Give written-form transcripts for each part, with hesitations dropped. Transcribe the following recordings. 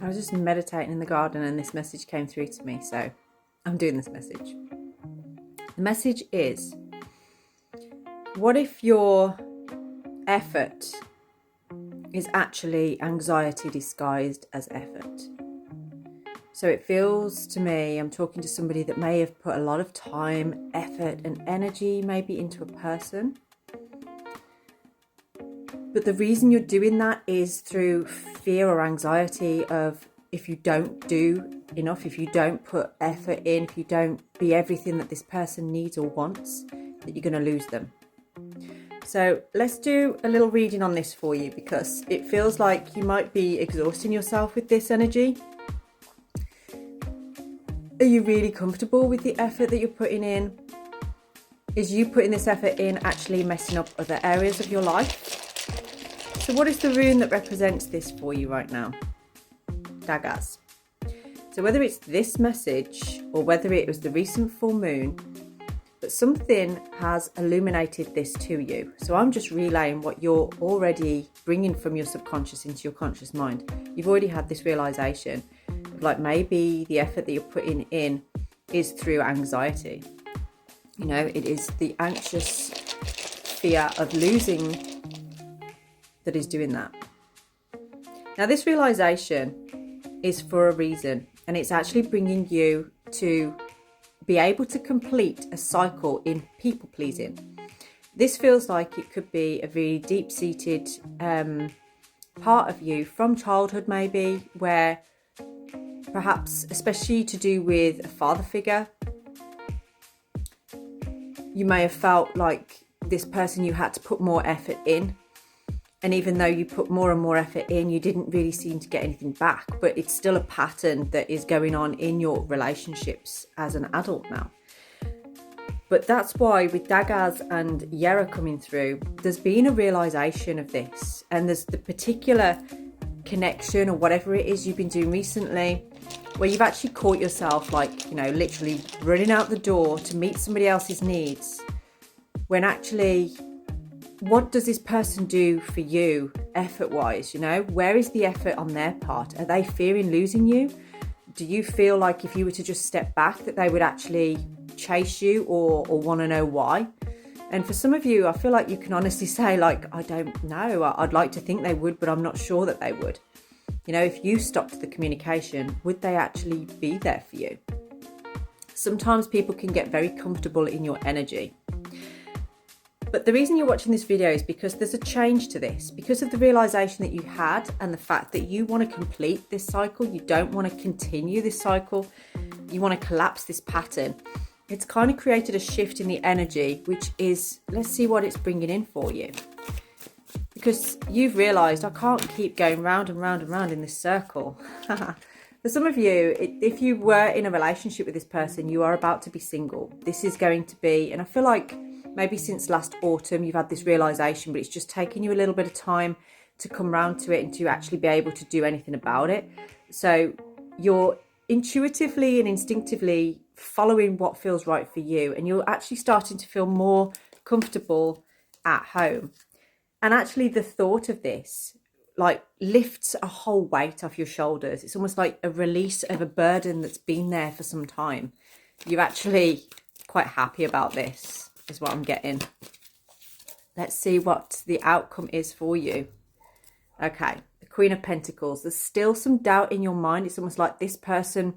I was just meditating in the garden and this message came through to me, so I'm doing this message. The message is, what if your effort is actually anxiety disguised as effort? So it feels to me, I'm talking to somebody that may have put a lot of time, effort and energy maybe into a person. But the reason you're doing that is through fear or anxiety of, if you don't do enough, if you don't put effort in, if you don't be everything that this person needs or wants, that you're going to lose them. So let's do a little reading on this for you, because it feels like you might be exhausting yourself with this energy. Are you really comfortable with the effort that you're putting in? Is you putting this effort in actually messing up other areas of your life? So what is the rune that represents this for you right now? Daggers. So whether it's this message or whether it was the recent full moon, but something has illuminated this to you. So I'm just relaying what you're already bringing from your subconscious into your conscious mind. You've already had this realization of, like, maybe the effort that you're putting in is through anxiety. You know, it is the anxious fear of losing that is doing that. Now, this realization is for a reason, and it's actually bringing you to be able to complete a cycle in people pleasing. This feels like it could be a very deep-seated part of you from childhood, maybe, where perhaps, especially to do with a father figure, you may have felt like this person, you had to put more effort in. And even though you put more and more effort in, you didn't really seem to get anything back. But it's still a pattern that is going on in your relationships as an adult now. But that's why with Daggers and Yera coming through, there's been a realization of this. And there's the particular connection or whatever it is you've been doing recently, where you've actually caught yourself, like, you know, literally running out the door to meet somebody else's needs, when actually, what does this person do for you effort-wise? You know, where is the effort on their part? Are they fearing losing you? Do you feel like if you were to just step back that they would actually chase you or want to know why? And for some of you, I feel like you can honestly say, like, I don't know. I'd like to think they would, but I'm not sure that they would. You know, if you stopped the communication, would they actually be there for you? Sometimes people can get very comfortable in your energy. But the reason you're watching this video is because there's a change to this, because of the realization that you had and the fact that you want to complete this cycle. You don't want to continue this cycle. You want to collapse this pattern. It's kind of created a shift in the energy, which is, let's see what it's bringing in for you. Because you've realized, I can't keep going round and round and round in this circle. For some of you, if you were in a relationship with this person, you are about to be single. This is going to be, and I feel like maybe since last autumn, you've had this realization, but it's just taken you a little bit of time to come round to it and to actually be able to do anything about it. So you're intuitively and instinctively following what feels right for you. And you're actually starting to feel more comfortable at home. And actually the thought of this, like, lifts a whole weight off your shoulders. It's almost like a release of a burden that's been there for some time. You're actually quite happy about this, is what I'm getting. Let's see what the outcome is for you. Okay, the Queen of Pentacles. There's still some doubt in your mind. It's almost like this person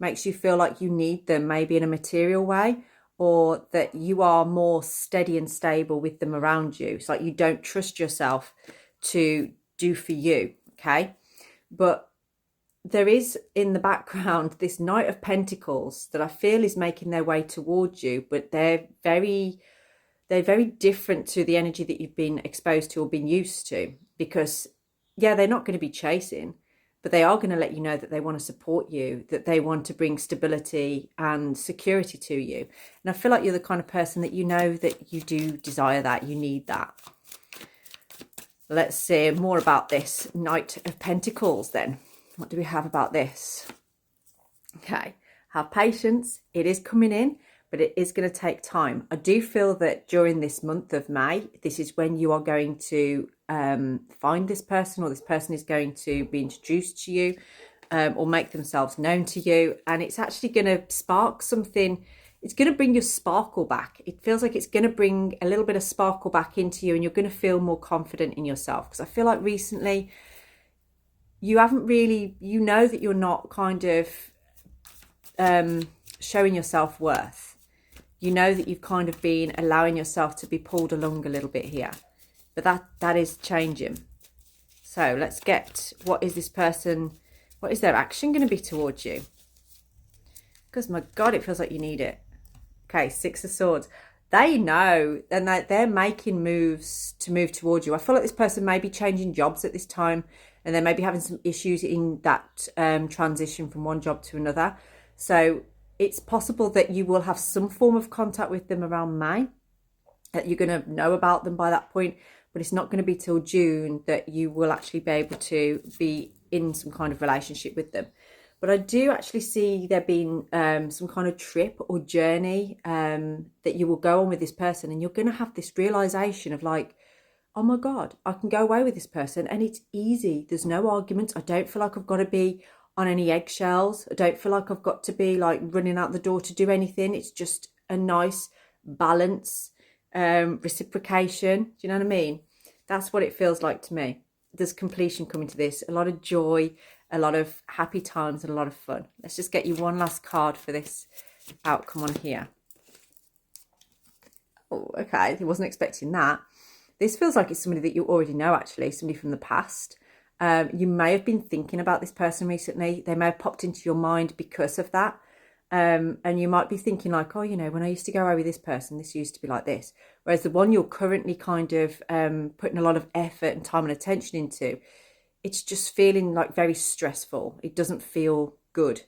makes you feel like you need them, maybe in a material way, or that you are more steady and stable with them around you. It's like you don't trust yourself to do for you, okay? But there is in the background this Knight of Pentacles that I feel is making their way towards you, but they're very different to the energy that you've been exposed to or been used to. Because, yeah, they're not going to be chasing, but they are going to let you know that they want to support you, that they want to bring stability and security to you. And I feel like you're the kind of person that you know that you do desire that, you need that. Let's see more about this Knight of Pentacles then. What do we have about this? Okay, have patience. It is coming in, but it is going to take time. I do feel that during this month of May, this is when you are going to find this person, or this person is going to be introduced to you. or make themselves known to you. And it's actually going to spark something. It's going to bring your sparkle back. It feels like it's going to bring a little bit of sparkle back into you, and you're going to feel more confident in yourself. Because I feel like recently you haven't really, you know that you're not kind of showing your self-worth. You know that you've kind of been allowing yourself to be pulled along a little bit here. But that is changing. So let's get, what is this person, what is their action going to be towards you? Because my God, it feels like you need it. Okay, Six of Swords. They know, and they're making moves to move towards you. I feel like this person may be changing jobs at this time, and they may be having some issues in that transition from one job to another. So it's possible that you will have some form of contact with them around May, that you're going to know about them by that point, but it's not going to be till June that you will actually be able to be in some kind of relationship with them. But I do actually see there being some kind of trip or journey that you will go on with this person, and you're going to have this realization of like, oh my God, I can go away with this person and it's easy. There's no arguments. I don't feel like I've got to be on any eggshells. I don't feel like I've got to be like running out the door to do anything. It's just a nice balance, reciprocation. Do you know what I mean? That's what it feels like to me. There's completion coming to this, a lot of joy, a lot of happy times, and a lot of fun. Let's just get you one last card for this outcome on here. Oh, okay, I wasn't expecting that. This feels like it's somebody that you already know, actually, somebody from the past. You may have been thinking about this person recently. They may have popped into your mind because of that. And you might be thinking like, oh, you know, when I used to go away with this person, this used to be like this. Whereas the one you're currently kind of putting a lot of effort and time and attention into, it's just feeling like very stressful. It doesn't feel good.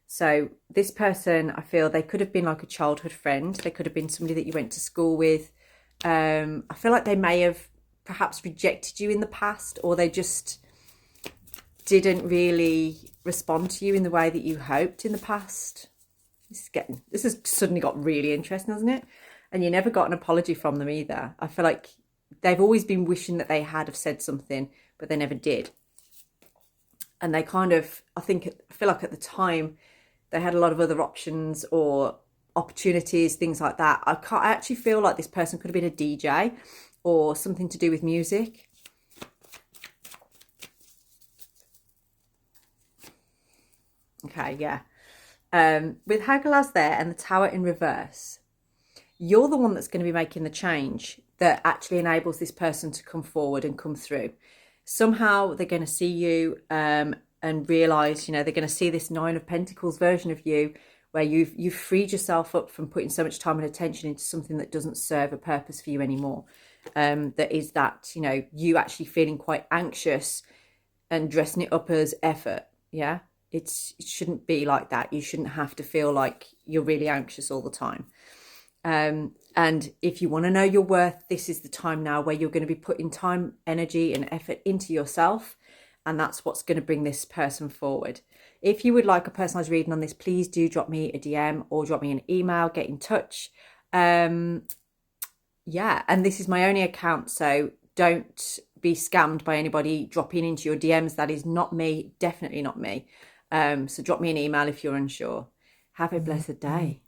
So this person, I feel they could have been like a childhood friend. They could have been somebody that you went to school with. I feel like they may have perhaps rejected you in the past, or they just didn't really respond to you in the way that you hoped in the past. This has suddenly got really interesting, hasn't it? And you never got an apology from them either. I feel like they've always been wishing that they had have said something, but they never did. And they kind of, I feel like at the time they had a lot of other options or opportunities, things like that. I actually feel like this person could have been a DJ or something to do with music. Okay, yeah. With Hagalaz there and the Tower in reverse, you're the one that's going to be making the change that actually enables this person to come forward and come through. Somehow they're going to see you and realise, you know, they're going to see this Nine of Pentacles version of you where you've freed yourself up from putting so much time and attention into something that doesn't serve a purpose for you anymore. That is that, you know, you actually feeling quite anxious and dressing it up as effort. Yeah, it shouldn't be like that. You shouldn't have to feel like you're really anxious all the time. And if you want to know your worth, this is the time now where you're going to be putting time, energy and effort into yourself. And that's what's going to bring this person forward. If you would like a personalised reading on this, please do drop me a DM or drop me an email, get in touch. Yeah, and this is my only account, so don't be scammed by anybody dropping into your DMs. That is not me, definitely not me. So drop me an email if you're unsure. Have a blessed day.